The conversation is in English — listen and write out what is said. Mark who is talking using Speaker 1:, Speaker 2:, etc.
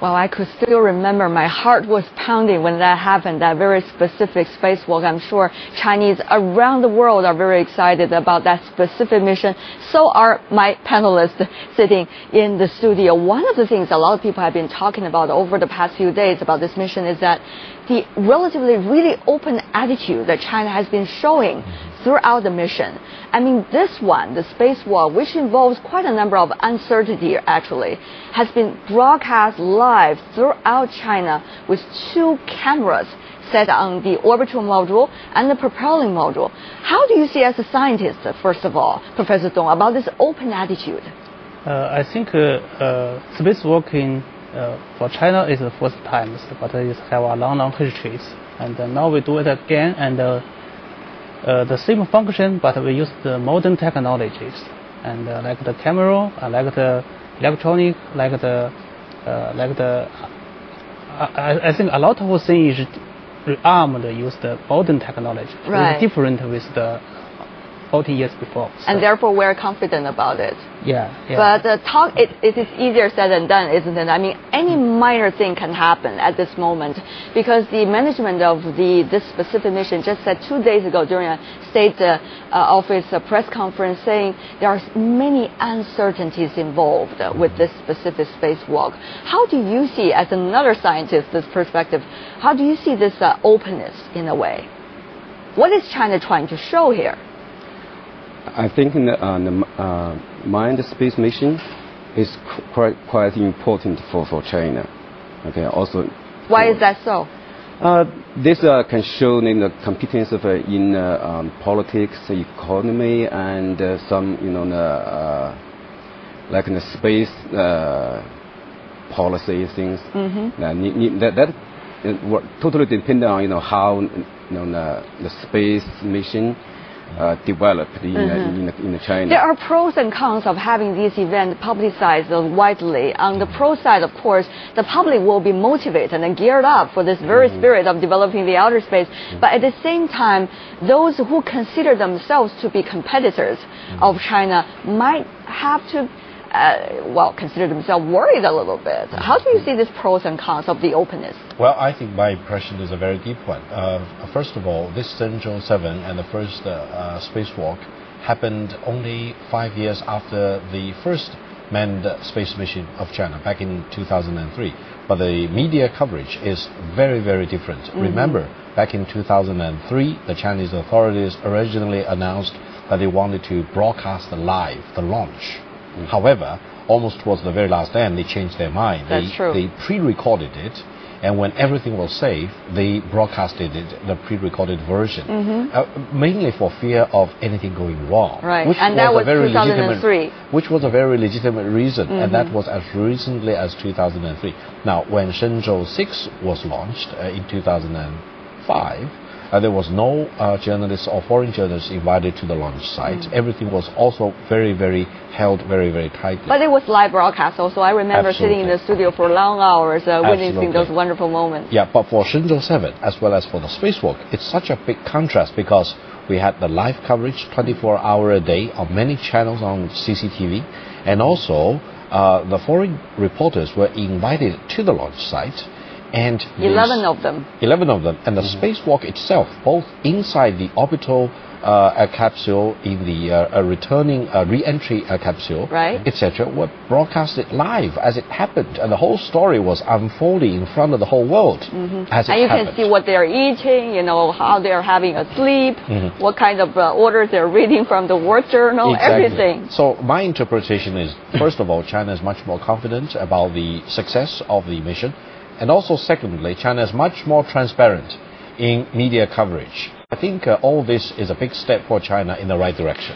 Speaker 1: Well, I could still remember my heart was pounding when that happened, that very specific spacewalk. I'm sure Chinese around the world are very excited about that specific mission. So are my panelists sitting in the studio. One of the things a lot of people have been talking about over the past few days about this mission is that the relatively really open attitude that China has been showing throughout the mission. I mean, this one, the spacewalk, which involves quite a number of uncertainty actually, has been broadcast live throughout China with 2 cameras set on the orbital module and the propelling module. How do you see as a scientist, first of all, Professor Dong, about this open attitude?
Speaker 2: I think spacewalking for China is the first time, but it have a long history. And now we do it again, and the same function, but we use the modern technologies, and like the camera, like the electronic, I think a lot of things is rearmed use the modern technology.
Speaker 1: Right.
Speaker 2: It's different with the 40 years before. So.
Speaker 1: And therefore we're confident about it.
Speaker 2: Yeah.
Speaker 1: But it is easier said than done, isn't it? I mean, any minor thing can happen at this moment, because the management of this specific mission just said 2 days ago during a state office press conference saying there are many uncertainties involved with this specific spacewalk. How do you see, as another scientist, this perspective, how do you see this openness in a way? What is China trying to show here?
Speaker 3: I think the manned space mission is quite important for China. Okay, also.
Speaker 1: Why is that so?
Speaker 3: This can show the competence of in politics, economy, and some like in the space policy things. That totally depend on how the space mission developed in China.
Speaker 1: There are pros and cons of having these events publicized widely. On the pro side, of course, the public will be motivated and geared up for this very spirit of developing the outer space. But at the same time, those who consider themselves to be competitors of China might have to consider themselves worried a little bit. How do you see these pros and cons of the openness?
Speaker 4: Well, I think my impression is a very deep one. First of all, this Zhengzhou 7 and the first spacewalk happened only 5 years after the first manned space mission of China back in 2003. But the media coverage is very, very different. Remember, back in 2003, the Chinese authorities originally announced that they wanted to broadcast live the launch. However, almost towards the very last end, they changed their mind.
Speaker 1: That's true.
Speaker 4: They pre-recorded it, and when everything was safe, they broadcasted it, the pre-recorded version, mainly for fear of anything going wrong.
Speaker 1: Right, and that was 2003.
Speaker 4: Which was a very legitimate reason, and that was as recently as 2003. Now, when Zhengzhou 6 was launched in 2005, there was no journalists or foreign journalists invited to the launch site. Everything was also held very, very tightly.
Speaker 1: But it was live broadcast also. I remember sitting in the studio for long hours witnessing those wonderful moments.
Speaker 4: Yeah, but for Zhengzhou 7, as well as for the spacewalk, it's such a big contrast because we had the live coverage 24 hours a day on many channels on CCTV, and also the foreign reporters were invited to the launch site. And
Speaker 1: 11 of them.
Speaker 4: 11 of them. And the spacewalk itself, both inside the orbital capsule, in the returning re-entry capsule, etc., were broadcasted live as it happened. And the whole story was unfolding in front of the whole world as it happened.
Speaker 1: And you can see what they're eating, how they're having a sleep, what kind of orders they're reading from the work journal, everything.
Speaker 4: So my interpretation is, first of all, China is much more confident about the success of the mission. And also, secondly, China is much more transparent in media coverage. I think all this is a big step for China in the right direction.